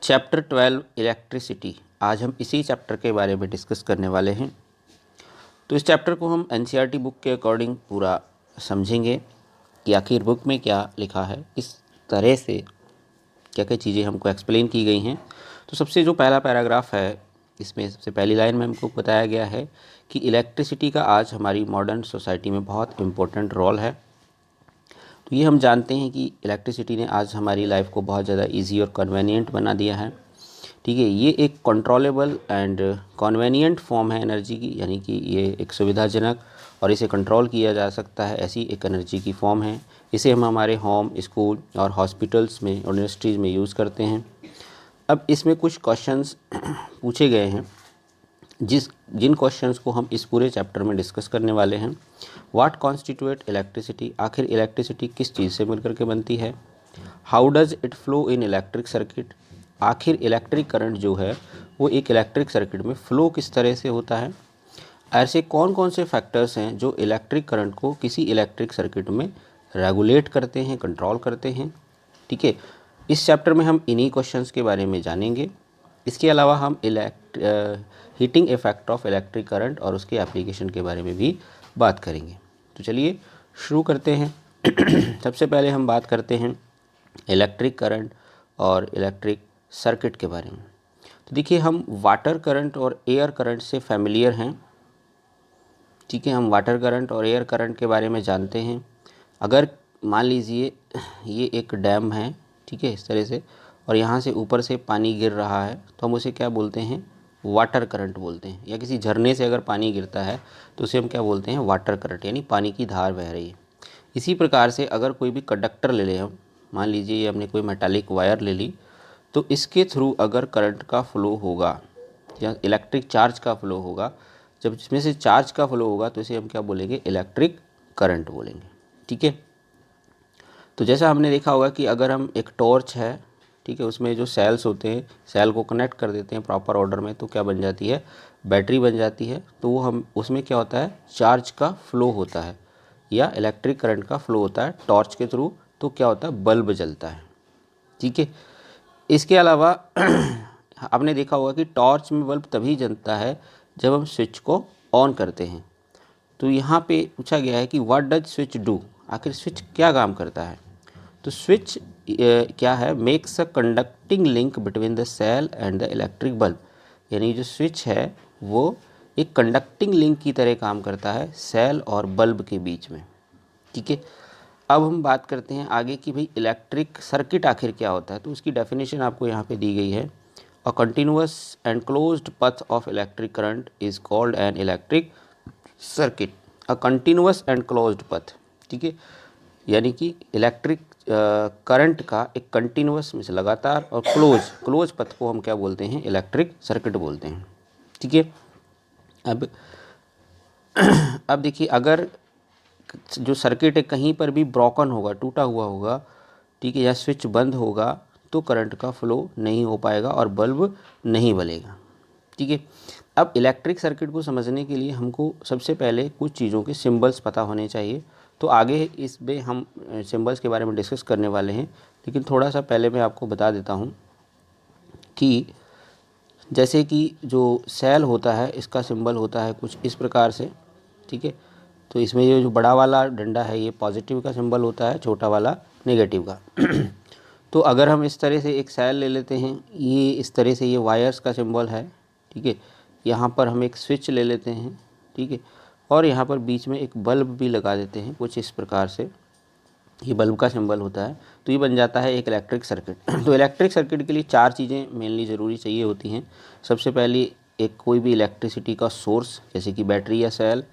Chapter 12 electricity. आज हम इसी चैप्टर के बारे में डिस्कस करने वाले हैं। तो इस चैप्टर को हम एनसीईआरटी बुक के अकॉर्डिंग पूरा समझेंगे कि आखिर बुक में क्या लिखा है, इस तरह से क्या क्या चीज़ें हमको एक्सप्लेन की गई हैं। तो सबसे जो पहला पैराग्राफ है, इसमें सबसे पहली लाइन में हमको बताया गया है कि इलेक्ट्रिसिटी का आज हमारी मॉडर्न सोसाइटी में बहुत इम्पोर्टेंट रोल है। तो ये हम जानते हैं कि इलेक्ट्रिसिटी ने आज हमारी लाइफ को बहुत ज़्यादा इजी और कन्वेनिएंट बना दिया है। ठीक है, ये एक कंट्रोलेबल एंड कन्वेनिएंट फॉर्म है एनर्जी की, यानी कि ये एक सुविधाजनक और इसे कंट्रोल किया जा सकता है ऐसी एक एनर्जी की फॉर्म है। इसे हम हमारे होम, स्कूल और हॉस्पिटल्स में, यूनिवर्सिटीज़ में यूज़ करते हैं। अब इसमें कुछ क्वेश्चंस पूछे गए हैं जिन क्वेश्चंस को हम इस पूरे चैप्टर में डिस्कस करने वाले हैं। व्हाट कॉन्स्टिट्यूट इलेक्ट्रिसिटी, आखिर इलेक्ट्रिसिटी किस चीज़ से मिलकर के बनती है। How does it flow in electric circuit, आखिर इलेक्ट्रिक करंट जो है वो एक इलेक्ट्रिक सर्किट में फ़्लो किस तरह से होता है। ऐसे कौन कौन से फैक्टर्स हैं जो इलेक्ट्रिक करंट को किसी इलेक्ट्रिक सर्किट में रेगुलेट करते हैं, कंट्रोल करते हैं। ठीक है, इस चैप्टर में हम इन्हीं क्वेश्चंस के बारे में जानेंगे। इसके अलावा हम heating effect of electric current और उसके एप्लीकेशन के बारे में भी बात करेंगे। तो चलिए शुरू करते हैं। सबसे पहले हम बात करते हैं इलेक्ट्रिक करंट और इलेक्ट्रिक सर्किट के बारे में। तो देखिए, हम वाटर करंट और एयर करंट से फैमिलियर हैं। ठीक है, हम वाटर करंट और एयर करंट के बारे में जानते हैं। अगर मान लीजिए ये एक डैम है, ठीक है, इस तरह से, और यहाँ से ऊपर से पानी गिर रहा है तो हम उसे क्या बोलते हैं, वाटर करंट बोलते हैं। या किसी झरने से अगर पानी गिरता है तो उसे हम क्या बोलते हैं, वाटर करंट, यानी पानी की धार बह रही है। इसी प्रकार से अगर कोई भी कंडक्टर ले लें हम, मान लीजिए ये हमने कोई मेटालिक वायर ले ली, तो इसके थ्रू अगर करंट का फ़्लो होगा या इलेक्ट्रिक चार्ज का फ़्लो होगा, जब इसमें से चार्ज का फ़्लो होगा तो इसे हम क्या बोलेंगे, इलेक्ट्रिक करंट बोलेंगे। ठीक है, तो जैसा हमने देखा होगा कि अगर हम एक टॉर्च है, ठीक है, उसमें जो सेल्स होते हैं, सेल को कनेक्ट कर देते हैं प्रॉपर ऑर्डर में, तो क्या बन जाती है, बैटरी बन जाती है। तो वो हम उसमें क्या होता है, चार्ज का फ़्लो होता है या इलेक्ट्रिक करंट का फ़्लो होता है टॉर्च के थ्रू। तो क्या होता है, बल्ब जलता है। ठीक है, इसके अलावा आपने देखा होगा कि टॉर्च में बल्ब तभी जलता है जब हम स्विच को ऑन करते हैं। तो यहाँ पे पूछा गया है कि व्हाट डज स्विच डू, आखिर स्विच क्या काम करता है। तो स्विच क्या है, makes a conducting link between the cell and the electric bulb, यानी जो स्विच है वो एक कंडक्टिंग लिंक की तरह काम करता है सेल और बल्ब के बीच में। ठीक है, अब हम बात करते हैं आगे कि भाई इलेक्ट्रिक सर्किट आखिर क्या होता है। तो उसकी डेफिनेशन आपको यहाँ पे दी गई है। A continuous and closed path of electric current is called an electric circuit. A continuous and closed पथ, ठीक है, यानी कि इलेक्ट्रिक करंट का एक कंटिन्यूअस में से लगातार और क्लोज पथ को हम क्या बोलते हैं, इलेक्ट्रिक सर्किट बोलते हैं। ठीक है, अब देखिए, अगर जो सर्किट है कहीं पर भी ब्रोकन होगा, टूटा हुआ होगा, ठीक है, या स्विच बंद होगा, तो करंट का फ्लो नहीं हो पाएगा और बल्ब नहीं बलेगा। ठीक है, अब इलेक्ट्रिक सर्किट को समझने के लिए हमको सबसे पहले कुछ चीज़ों के सिंबल्स पता होने चाहिए। तो आगे इसमें हम सिंबल्स के बारे में डिस्कस करने वाले हैं, लेकिन थोड़ा सा पहले मैं आपको बता देता हूँ कि जैसे कि जो सेल होता है इसका सिंबल होता है कुछ इस प्रकार से। ठीक है, तो इसमें ये जो बड़ा वाला डंडा है ये पॉजिटिव का सिंबल होता है, छोटा वाला नेगेटिव का। तो अगर हम इस तरह से एक सेल ले लेते हैं, ये इस तरह से ये वायर्स का सिंबल है। ठीक है, यहाँ पर हम एक स्विच ले लेते हैं, ठीक है, और यहाँ पर बीच में एक बल्ब भी लगा देते हैं कुछ इस प्रकार से, ये बल्ब का सिंबल होता है। तो ये बन जाता है एक इलेक्ट्रिक सर्किट। तो इलेक्ट्रिक सर्किट के लिए चार चीज़ें मेनली ज़रूरी चाहिए होती हैं। सबसे पहली, एक कोई भी इलेक्ट्रिसिटी का सोर्स जैसे कि बैटरी या सेल,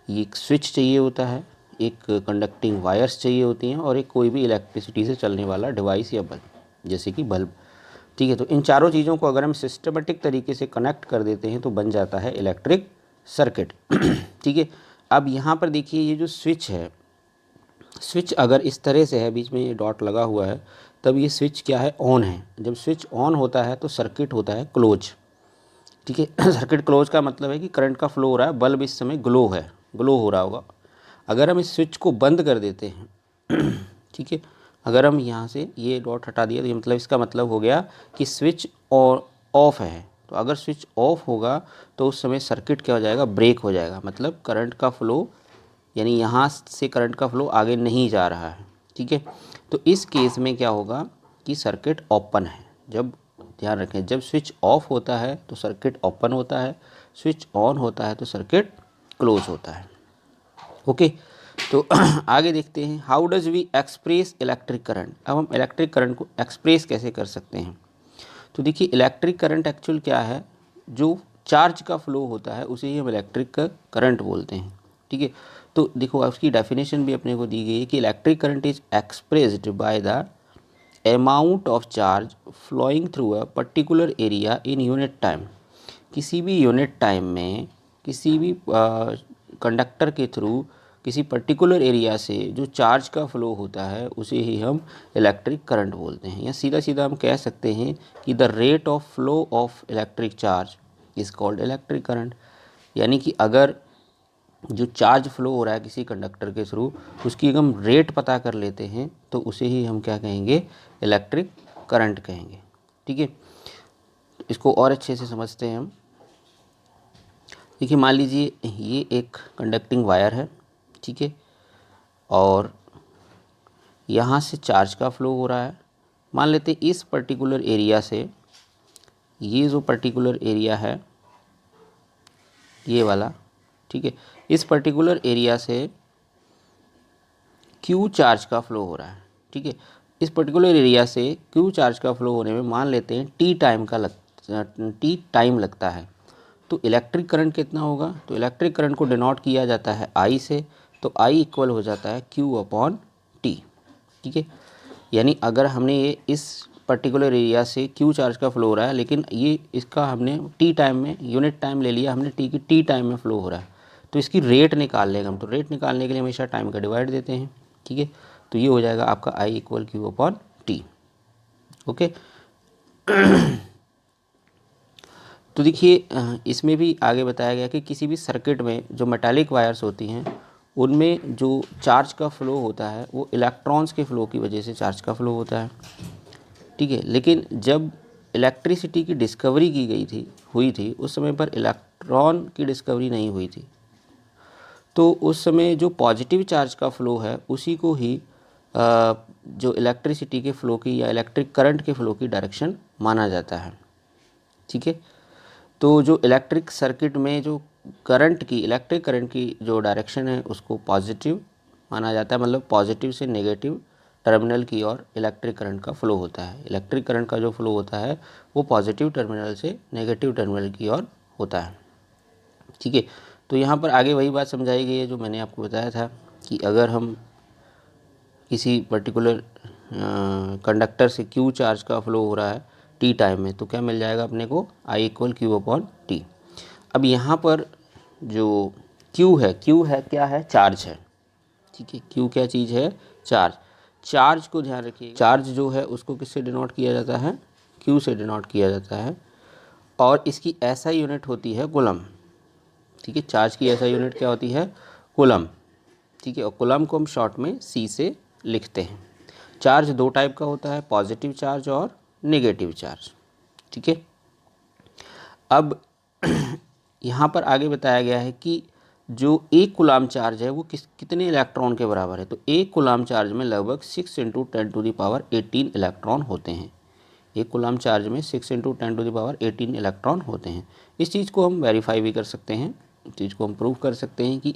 ये एक स्विच चाहिए होता है, एक कंडक्टिंग वायर्स चाहिए होती हैं, और एक कोई भी इलेक्ट्रिसिटी से चलने वाला डिवाइस या बल्ब जैसे कि बल्ब। ठीक है, तो इन चारों चीज़ों को अगर हम सिस्टमेटिक तरीके से कनेक्ट कर देते हैं तो बन जाता है इलेक्ट्रिक सर्किट। ठीक है, अब यहाँ पर देखिए, ये जो स्विच है, स्विच अगर इस तरह से है, बीच में ये डॉट लगा हुआ है, तब ये स्विच क्या है, ऑन है। जब स्विच ऑन होता है तो सर्किट होता है क्लोज। ठीक है, सर्किट क्लोज का मतलब है कि करंट का फ्लो हो रहा है, बल्ब इस समय ग्लो हो रहा होगा। अगर हम इस स्विच को बंद कर देते हैं, ठीक है, अगर हम यहाँ से ये डॉट हटा दिया तो ये मतलब इसका मतलब हो गया कि स्विच और ऑफ है। तो अगर स्विच ऑफ होगा तो उस समय सर्किट क्या हो जाएगा, ब्रेक हो जाएगा, मतलब करंट का फ्लो, यानी यहाँ से करंट का फ्लो आगे नहीं जा रहा है। ठीक है, तो इस केस में क्या होगा कि सर्किट ओपन है। जब ध्यान रखें, जब स्विच ऑफ होता है तो सर्किट ओपन होता है, स्विच ऑन होता है तो सर्किट क्लोज होता है। ओके, तो आगे देखते हैं how does we express electric current. अब हम इलेक्ट्रिक करंट को एक्सप्रेस कैसे कर सकते हैं। तो देखिए, इलेक्ट्रिक करंट एक्चुअल क्या है, जो चार्ज का फ्लो होता है उसे ही हम इलेक्ट्रिक करंट बोलते हैं। ठीक है, तो देखो उसकी डेफिनेशन भी अपने को दी गई है कि electric current is expressed by the amount of charge flowing through a particular area in unit time. किसी भी यूनिट टाइम में किसी भी कंडक्टर के थ्रू किसी पर्टिकुलर एरिया से जो चार्ज का फ्लो होता है उसे ही हम इलेक्ट्रिक करंट बोलते हैं। या सीधा सीधा हम कह सकते हैं कि the rate of flow of electric charge is called electric current. यानी कि अगर जो चार्ज फ्लो हो रहा है किसी कंडक्टर के थ्रू, उसकी अगर हम रेट पता कर लेते हैं तो उसे ही हम क्या कहेंगे, इलेक्ट्रिक करंट कहेंगे। ठीक है, इसको और अच्छे से समझते हैं हम। देखिए, मान लीजिए ये एक कंडक्टिंग वायर है, ठीक है, और यहाँ से चार्ज का फ्लो हो रहा है। मान लेते हैं इस पर्टिकुलर एरिया से, ये जो पर्टिकुलर एरिया है ये वाला, ठीक है, इस पर्टिकुलर एरिया से क्यू चार्ज का फ्लो हो रहा है। ठीक है, इस पर्टिकुलर एरिया से क्यू चार्ज का फ्लो होने में मान लेते हैं टी टाइम लगता है। तो इलेक्ट्रिक करंट कितना होगा, तो इलेक्ट्रिक करंट को डिनोट किया जाता है आई से, तो आई इक्वल हो जाता है क्यू अपॉन टी। ठीक है, यानी अगर हमने ये इस पर्टिकुलर एरिया से क्यू चार्ज का फ्लो हो रहा है, लेकिन ये इसका हमने टी टाइम में यूनिट टाइम ले लिया, हमने टी की टी टाइम में फ्लो हो रहा है, तो इसकी रेट निकाल लेंगे हम। तो रेट निकालने के लिए हमेशा टाइम का डिवाइड देते हैं। ठीक है, तो ये हो जाएगा आपका I equal Q upon T. Okay, तो देखिए इसमें भी आगे बताया गया कि किसी भी सर्किट में जो मेटालिक वायर्स होती हैं उनमें जो चार्ज का फ्लो होता है वो इलेक्ट्रॉन्स के फ्लो की वजह से चार्ज का फ्लो होता है। ठीक है, लेकिन जब इलेक्ट्रिसिटी की डिस्कवरी की गई हुई थी उस समय पर इलेक्ट्रॉन की डिस्कवरी नहीं हुई थी। तो उस समय जो पॉजिटिव चार्ज का फ्लो है उसी को ही जो इलेक्ट्रिसिटी के फ्लो की या इलेक्ट्रिक करंट के फ्लो की डायरेक्शन माना जाता है। ठीक है, तो जो इलेक्ट्रिक सर्किट में जो इलेक्ट्रिक करंट की जो डायरेक्शन है उसको पॉजिटिव माना जाता है, मतलब पॉजिटिव से नेगेटिव टर्मिनल की ओर इलेक्ट्रिक करंट का फ्लो होता है। इलेक्ट्रिक करंट का जो फ्लो होता है वो पॉजिटिव टर्मिनल से नेगेटिव टर्मिनल की ओर होता है। ठीक है, तो यहाँ पर आगे वही बात समझाई गई है जो मैंने आपको बताया था कि अगर हम किसी पर्टिकुलर कंडक्टर से क्यू चार्ज का फ्लो हो रहा है टी टाइम में, तो क्या मिल जाएगा अपने को, आई इक्वल क्यू अपॉन टी। अब यहाँ पर जो क्यू है क्या है, चार्ज है। ठीक है, क्यू क्या चीज़ है, चार्ज। चार्ज को ध्यान रखिए, चार्ज जो है उसको किससे डिनोट किया जाता है, क्यू से डिनोट किया जाता है, और इसकी ऐसा यूनिट होती है कूलम। ठीक है, चार्ज की ऐसा यूनिट क्या होती है, कूलम। ठीक है, और कूलम को हम शॉर्ट में सी से लिखते हैं। चार्ज दो टाइप का होता है, पॉजिटिव चार्ज और नेगेटिव चार्ज। ठीक है, अब यहाँ पर आगे बताया गया है कि जो एक कूलम चार्ज है वो कितने इलेक्ट्रॉन के बराबर है। तो एक कूलम चार्ज में लगभग 6 × 10⁻18 इलेक्ट्रॉन होते हैं। एक कूलम चार्ज में 6 × 10⁻18 इलेक्ट्रॉन होते हैं। इस चीज़ को हम वेरीफाई भी कर सकते हैं, इस चीज़ को हम प्रूव कर सकते हैं कि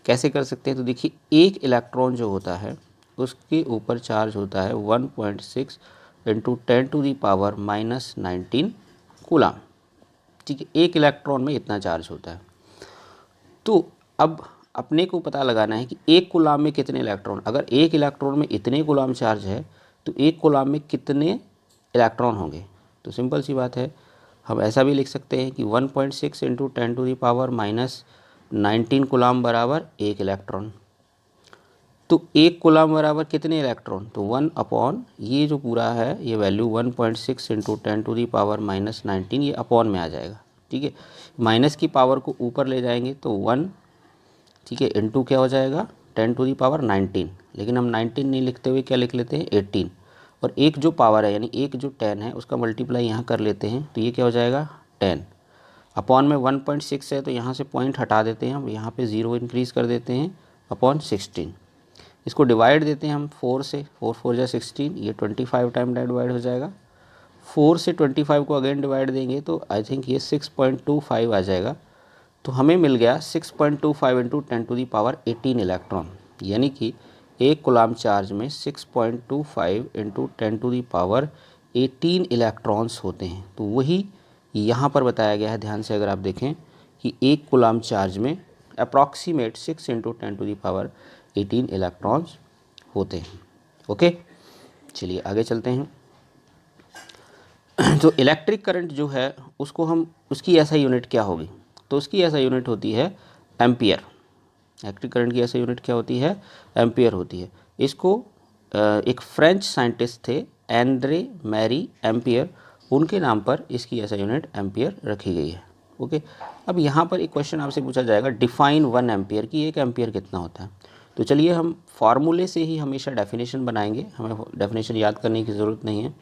कैसे कर सकते हैं। तो देखिए, एक इलेक्ट्रॉन जो होता है उसके ऊपर चार्ज होता है 1.6 × 10⁻−19 कूलम। ठीक है, एक इलेक्ट्रॉन में इतना चार्ज होता है। तो अब अपने को पता लगाना है कि एक कूलम में कितने इलेक्ट्रॉन, अगर एक इलेक्ट्रॉन में इतने कूलम चार्ज है तो एक कूलम में कितने इलेक्ट्रॉन होंगे। तो सिंपल सी बात है, हम ऐसा भी लिख सकते हैं कि 1.6 × 10⁻19 कूलम बराबर एक इलेक्ट्रॉन। तो एक कूलम बराबर कितने इलेक्ट्रॉन, तो 1 अपॉन ये जो पूरा है ये वैल्यू 1.6 × 10⁻−19 ये अपॉन में आ जाएगा। ठीक है, माइनस की पावर को ऊपर ले जाएंगे तो 1, ठीक है, इंटू क्या हो जाएगा 10⁻19, लेकिन हम 19 नहीं लिखते हुए क्या लिख लेते हैं 18, और एक जो पावर है यानी एक जो 10 है उसका मल्टीप्लाई यहाँ कर लेते हैं, तो ये क्या हो जाएगा 10 अपॉन में 1.6 है, तो यहाँ से पॉइंट हटा देते हैं हम, यहाँ पे 0 इंक्रीज़ कर देते हैं अपॉन 16। इसको डिवाइड देते हैं हम 4 से, 4 4 जा 16, ये 25 टाइम डिवाइड हो जाएगा। 4 से 25 को अगेन डिवाइड देंगे तो आई थिंक ये 6.25 आ जाएगा। तो हमें मिल गया 6.25 इंटू 10⁻18 इलेक्ट्रॉन, यानी कि 1 कूलाम चार्ज में 6.25 इंटू 10⁻18 इलेक्ट्रॉन्स होते हैं। तो वही यहाँ पर बताया गया है, ध्यान से अगर आप देखें कि 1 कूलाम चार्ज में अप्रॉक्सीमेट 6 इंटू 10⁻18 इलेक्ट्रॉन्स होते हैं। ओके, चलिए आगे चलते हैं। तो इलेक्ट्रिक करंट जो है उसको हम, उसकी ऐसा यूनिट क्या होगी, तो उसकी ऐसा यूनिट होती है एम्पियर। इलेक्ट्रिक करंट की ऐसा यूनिट क्या होती है, एम्पियर होती है। इसको एक फ्रेंच साइंटिस्ट थे एंड्रे मैरी एम्पियर, उनके नाम पर इसकी ऐसा यूनिट एम्पियर रखी गई है। ओके, अब यहाँ पर एक क्वेश्चन आपसे पूछा जाएगा डिफाइन 1 एम्पियर की, 1 एम्पियर कितना होता है। तो चलिए हम फार्मूले से ही हमेशा डेफिनेशन बनाएंगे, हमें डेफिनेशन याद करने की ज़रूरत नहीं है।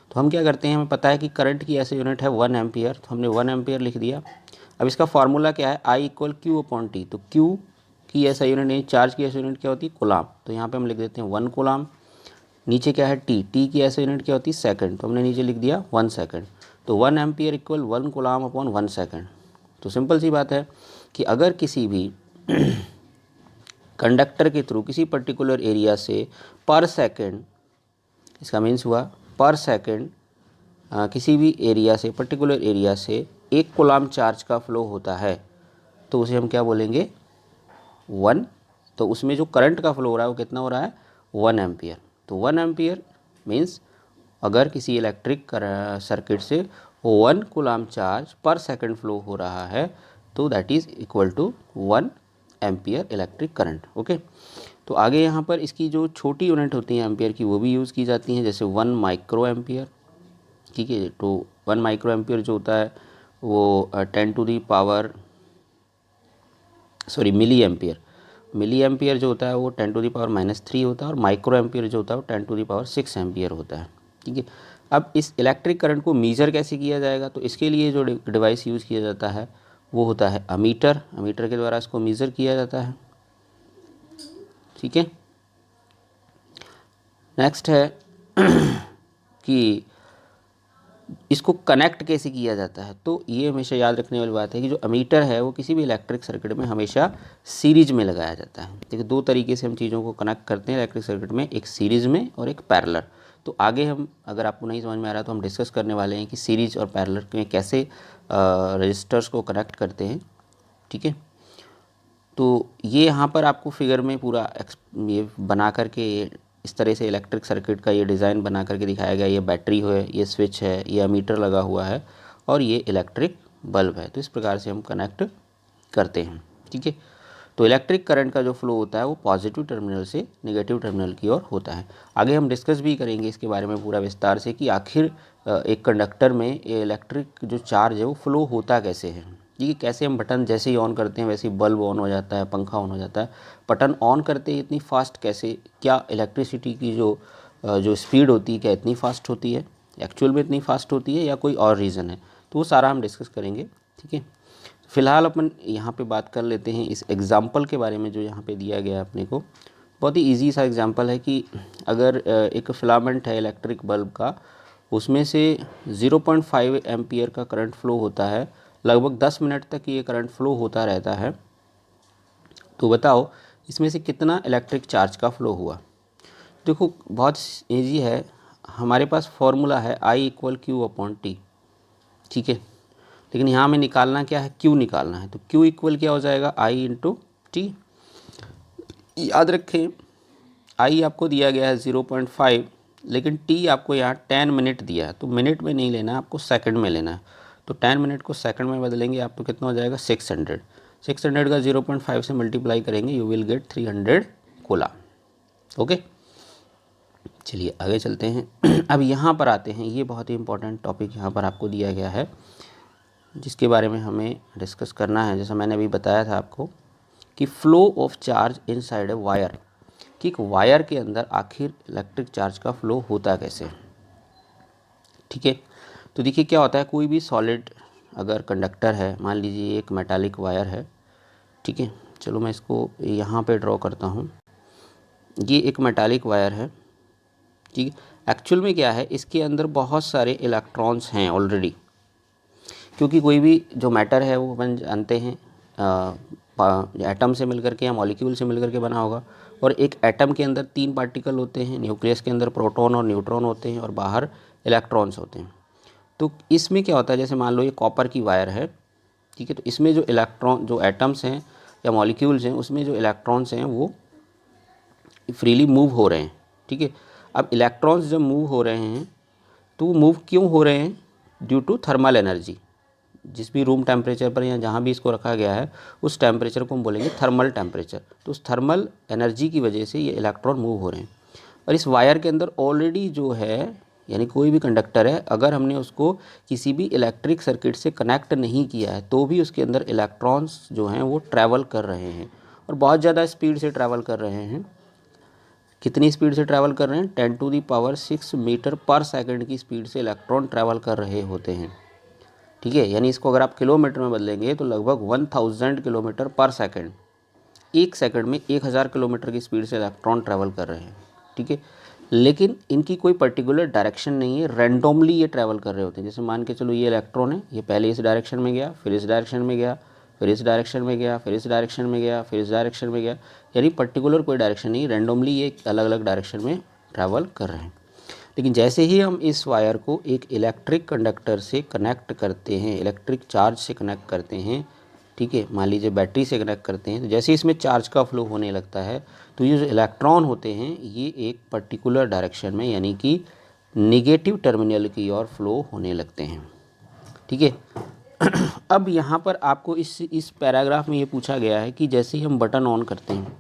तो हम क्या करते हैं, हमें पता है कि करंट की ऐसे यूनिट है 1 एम्पियर, तो हमने 1 एम्पियर लिख दिया। अब इसका फार्मूला क्या है, I = Q/T। तो Q की ऐसा यूनिट नहीं, चार्ज की ऐसा यूनिट क्या होती है कूलाम, तो यहाँ पे हम लिख देते हैं 1 कूलाम। नीचे क्या है T की ऐसा यूनिट क्या होती है सेकंड, तो हमने नीचे लिख दिया 1 सेकंड। तो 1 ampere equal 1 coulomb upon 1 second. तो सिंपल सी बात है कि अगर किसी भी कंडक्टर के थ्रू किसी पर्टिकुलर एरिया से पर सेकंड, इसका मीन्स हुआ पर सेकंड किसी भी एरिया से, पर्टिकुलर एरिया से 1 कूलाम चार्ज का फ्लो होता है, तो उसे हम क्या बोलेंगे 1। तो उसमें जो करंट का फ्लो हो रहा है वो कितना हो रहा है 1 एम्पियर। तो 1 एम्पियर मीन्स अगर किसी इलेक्ट्रिक सर्किट से 1 coulomb charge per second flow हो रहा है तो that is equal to 1 ampere electric current. Okay, तो आगे यहाँ पर इसकी जो छोटी यूनिट होती हैं एम्पियर की वो भी यूज़ की जाती हैं, जैसे 1 माइक्रो एम्पियर। ठीक है, तो 1 माइक्रो एम्पियर जो होता है वो 10 to the power milli ampere, milli ampere जो होता है वो 10 टू दी पावर -3 होता है, और माइक्रो एम्पियर जो होता है वो 10 टू दी पावर 6 एम्पियर होता है। ठीक है, अब इस इलेक्ट्रिक करंट को मीज़र कैसे किया जाएगा, तो इसके लिए जो डिवाइस यूज़ किया जाता है वो होता है अमीटर। अमीटर के द्वारा इसको मीज़र किया जाता है। ठीक है, नेक्स्ट है कि इसको कनेक्ट कैसे किया जाता है। तो ये हमेशा याद रखने वाली बात है कि जो अमीटर है वो किसी भी इलेक्ट्रिक सर्किट में हमेशा सीरीज में लगाया जाता है। देखिए 2 तरीके से हम चीज़ों को कनेक्ट करते हैं इलेक्ट्रिक सर्किट में, एक सीरीज़ में और एक पैरेलल। तो आगे हम, अगर आपको नहीं समझ में आ रहा तो हम डिस्कस करने वाले हैं कि सीरीज और पैरेलल में कैसे रजिस्टर्स को कनेक्ट करते हैं। ठीक है, तो ये यहाँ पर आपको फिगर में पूरा ये बना करके इस तरह से इलेक्ट्रिक सर्किट का ये डिज़ाइन बना करके दिखाया गया। ये बैटरी है, ये स्विच है, ये अमीटर लगा हुआ है और ये इलेक्ट्रिक बल्ब है। तो इस प्रकार से हम कनेक्ट करते हैं। ठीक है, तो इलेक्ट्रिक करंट का जो फ्लो होता है वो पॉजिटिव टर्मिनल से नेगेटिव टर्मिनल की ओर होता है। आगे हम डिस्कस भी करेंगे इसके बारे में पूरा विस्तार से कि आखिर एक कंडक्टर में इलेक्ट्रिक जो चार्ज है वो फ्लो होता कैसे है। ये कैसे हम बटन जैसे ही ऑन करते हैं वैसे ही बल्ब ऑन हो जाता है, पंखा ऑन हो जाता है। बटन ऑन करते ही इतनी फास्ट कैसे, क्या इलेक्ट्रिसिटी की जो स्पीड होती है क्या इतनी फास्ट होती है, एक्चुअल में इतनी फास्ट होती है या कोई और रीज़न है, तो वो सारा हम डिस्कस करेंगे। ठीक है, फ़िलहाल अपन यहाँ पे बात कर लेते हैं इस एग्ज़ाम्पल के बारे में जो यहाँ पे दिया गया है अपने को। बहुत ही इजी सा एग्ज़ाम्पल है कि अगर एक फिलामेंट है इलेक्ट्रिक बल्ब का, उसमें से 0.5 एम्पियर का करंट फ्लो होता है, लगभग 10 मिनट तक ये करंट फ्लो होता रहता है। तो बताओ इसमें से कितना इलेक्ट्रिक चार्ज का फ्लो हुआ। देखो बहुत ईजी है, हमारे पास फॉर्मूला है I = Q/T। ठीक है, लेकिन यहाँ में निकालना क्या है, Q निकालना है। तो Q इक्वल क्या हो जाएगा I × T। याद रखें I आपको दिया गया है 0.5, लेकिन T आपको यहाँ 10 मिनट दिया है, तो मिनट में नहीं लेना, आपको सेकंड में लेना है। तो 10 मिनट को सेकंड में बदलेंगे आप तो कितना हो जाएगा 600। 600 का 0.5 से मल्टीप्लाई करेंगे, you will get 300 coulomb. Okay, चलिए आगे चलते हैं। अब यहाँ पर आते हैं, ये बहुत ही इंपॉर्टेंट टॉपिक यहाँ पर आपको दिया गया है जिसके बारे में हमें डिस्कस करना है। जैसा मैंने अभी बताया था आपको कि flow of charge inside a wire, कि एक वायर के अंदर आखिर इलेक्ट्रिक चार्ज का फ्लो होता कैसे। ठीक है, तो देखिए क्या होता है, कोई भी सॉलिड अगर कंडक्टर है, मान लीजिए एक मेटालिक वायर है, ठीक है, चलो मैं इसको यहाँ पे ड्रॉ करता हूँ। ये एक मेटालिक वायर है, ठीक है। एक्चुअल में क्या है, इसके अंदर बहुत सारे इलेक्ट्रॉन्स हैं ऑलरेडी, क्योंकि कोई भी जो मैटर है वो अपन जानते हैं एटम से मिलकर के या मॉलिक्यूल से मिलकर के बना होगा। और एक एटम के अंदर 3 पार्टिकल होते हैं, न्यूक्लियस के अंदर प्रोटॉन और न्यूट्रॉन होते हैं और बाहर इलेक्ट्रॉन्स होते हैं। तो इसमें क्या होता है, जैसे मान लो ये कॉपर की वायर है, ठीक है, तो इसमें जो इलेक्ट्रॉन, जो एटम्स हैं या मॉलिक्यूल्स हैं, उसमें जो इलेक्ट्रॉन्स हैं वो फ्रीली मूव हो रहे हैं। ठीक है, अब इलेक्ट्रॉन्स जब मूव हो रहे हैं तो वो मूव क्यों हो रहे हैं, ड्यू टू थर्मल एनर्जी। जिस भी रूम टेम्परेचर पर या जहाँ भी इसको रखा गया है उस टेम्परेचर को हम बोलेंगे थर्मल टेम्परेचर। तो उस थर्मल एनर्जी की वजह से ये इलेक्ट्रॉन मूव हो रहे हैं। और इस वायर के अंदर ऑलरेडी जो है, यानी कोई भी कंडक्टर है, अगर हमने उसको किसी भी इलेक्ट्रिक सर्किट से कनेक्ट नहीं किया है तो भी उसके अंदर इलेक्ट्रॉन्स जो हैं वो ट्रैवल कर रहे हैं और बहुत ज़्यादा स्पीड से ट्रैवल कर रहे हैं। कितनी स्पीड से ट्रैवल कर रहे हैं, 10⁻⁶ मीटर पर सेकंड की स्पीड से इलेक्ट्रॉन ट्रैवल कर रहे होते हैं। ठीक है, यानी इसको अगर आप किलोमीटर में बदलेंगे तो लगभग 1000 किलोमीटर पर सेकंड, एक सेकंड में 1000 किलोमीटर की स्पीड से इलेक्ट्रॉन ट्रैवल कर रहे हैं। ठीक है, लेकिन इनकी कोई पर्टिकुलर डायरेक्शन नहीं है, रैंडमली ये ट्रैवल कर रहे होते हैं। जैसे मान के चलो ये इलेक्ट्रॉन है, ये पहले इस डायरेक्शन में गया, फिर इस डायरेक्शन में गया, फिर इस डायरेक्शन में गया, फिर इस डायरेक्शन में गया, फिर इस डायरेक्शन में गया, यानी पर्टिकुलर कोई डायरेक्शन नहीं, रैंडमली ये अलग अलग डायरेक्शन में ट्रैवल कर रहे हैं। लेकिन जैसे ही हम इस वायर को एक इलेक्ट्रिक कंडक्टर से कनेक्ट करते हैं, इलेक्ट्रिक चार्ज से कनेक्ट करते हैं, ठीक है, मान लीजिए बैटरी से कनेक्ट करते हैं, तो जैसे इसमें चार्ज का फ्लो होने लगता है तो ये जो इलेक्ट्रॉन होते हैं ये एक पर्टिकुलर डायरेक्शन में, यानी कि निगेटिव टर्मिनल की ओर फ्लो होने लगते हैं। ठीक है, अब यहाँ पर आपको इस पैराग्राफ में ये पूछा गया है कि जैसे ही हम बटन ऑन करते हैं,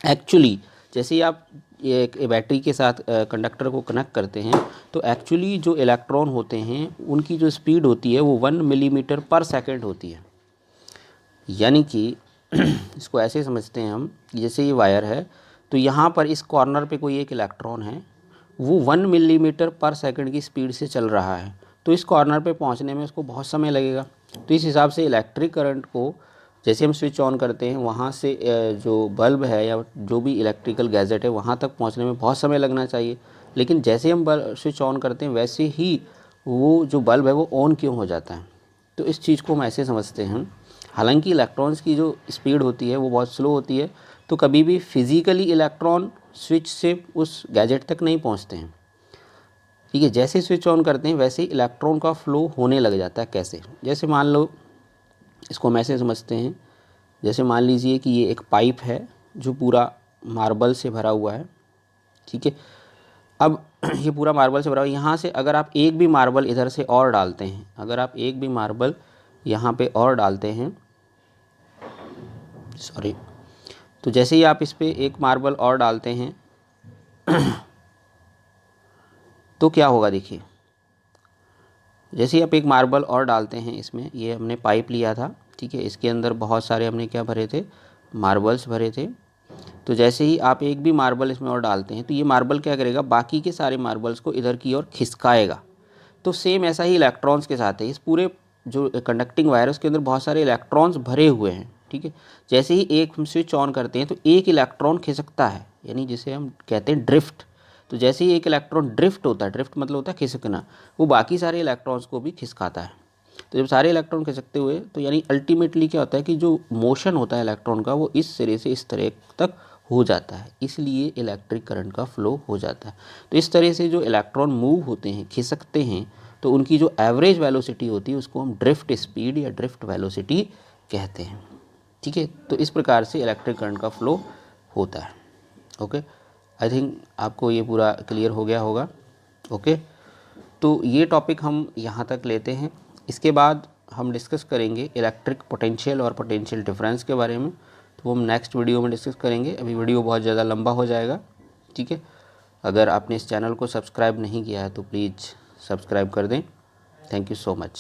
एक्चुअली जैसे ही आप एक बैटरी के साथ कंडक्टर को कनेक्ट करते हैं तो एक्चुअली जो इलेक्ट्रॉन होते हैं उनकी जो स्पीड होती है वो 1 मिलीमीटर पर सेकंड होती है। यानी कि इसको ऐसे समझते हैं हम, जैसे ये वायर है तो यहाँ पर इस कॉर्नर पे कोई एक इलेक्ट्रॉन है, वो 1 मिलीमीटर पर सेकंड की स्पीड से चल रहा है, तो इस कॉर्नर पे पहुँचने में उसको बहुत समय लगेगा। तो इस हिसाब से इलेक्ट्रिक करंट को जैसे हम स्विच ऑन करते हैं, वहाँ से जो बल्ब है या जो भी इलेक्ट्रिकल गैजेट है वहाँ तक पहुँचने में बहुत समय लगना चाहिए। लेकिन जैसे हम स्विच ऑन करते हैं वैसे ही वो जो बल्ब है वो ऑन क्यों हो जाता है। तो इस चीज़ को हम ऐसे समझते हैं, हालांकि इलेक्ट्रॉन्स की जो स्पीड होती है वो बहुत स्लो होती है, तो कभी भी फिज़िकली इलेक्ट्रॉन स्विच से उस गैजेट तक नहीं पहुंचते हैं। ठीक है, जैसे स्विच ऑन करते हैं वैसे ही इलेक्ट्रॉन का फ्लो होने लग जाता है। कैसे, जैसे मान लो इसको हम ऐसे समझते हैं, जैसे मान लीजिए कि ये एक पाइप है जो पूरा मार्बल से भरा हुआ है। ठीक है, अब ये पूरा मार्बल से भरा हुआ है, यहाँ से अगर आप एक भी मार्बल इधर से और डालते हैं, अगर आप एक भी मार्बल यहाँ पे और डालते हैं, सॉरी, तो जैसे ही आप इस पे एक मार्बल और डालते हैं तो क्या होगा, देखिए जैसे ही आप एक मार्बल और डालते हैं इसमें, ये हमने पाइप लिया था, ठीक है, इसके अंदर बहुत सारे हमने क्या भरे थे, मार्बल्स भरे थे। तो जैसे ही आप एक भी मार्बल इसमें और डालते हैं तो ये मार्बल क्या करेगा, बाकी के सारे मार्बल्स को इधर की ओर खिसकाएगा। तो सेम ऐसा ही इलेक्ट्रॉन्स के साथ है, इस पूरे जो कंडक्टिंग वायर है उसके अंदर बहुत सारे इलेक्ट्रॉन्स भरे हुए हैं। ठीक है, जैसे ही एक हम स्विच ऑन करते हैं तो एक इलेक्ट्रॉन खिसकता है, यानी जिसे हम कहते हैं ड्रिफ्ट। तो जैसे ही एक इलेक्ट्रॉन ड्रिफ्ट होता है, ड्रिफ्ट मतलब होता है खिसकना, वो बाकी सारे इलेक्ट्रॉन्स को भी खिसकाता है। तो जब सारे इलेक्ट्रॉन खिसकते हुए, तो यानी अल्टीमेटली क्या होता है कि जो मोशन होता है इलेक्ट्रॉन का वो इस सिरे से इस तरह तक हो जाता है, इसलिए इलेक्ट्रिक करंट का फ्लो हो जाता है। तो इस तरह से जो इलेक्ट्रॉन मूव होते हैं, खिसकते हैं, तो उनकी जो एवरेज वेलोसिटी होती है उसको हम ड्रिफ्ट स्पीड या ड्रिफ्ट वेलोसिटी कहते हैं। ठीक है, तो इस प्रकार से इलेक्ट्रिक करंट का फ्लो होता है। ओके, आई थिंक आपको ये पूरा क्लियर हो गया होगा। ओके, तो ये टॉपिक हम यहाँ तक लेते हैं। इसके बाद हम डिस्कस करेंगे इलेक्ट्रिक पोटेंशियल और पोटेंशियल डिफरेंस के बारे में, तो हम नेक्स्ट वीडियो में डिस्कस करेंगे। अभी वीडियो बहुत ज़्यादा लंबा हो जाएगा। ठीक है, अगर आपने इस चैनल को सब्सक्राइब नहीं किया है तो प्लीज़ सब्सक्राइब कर दें। Thank you so much.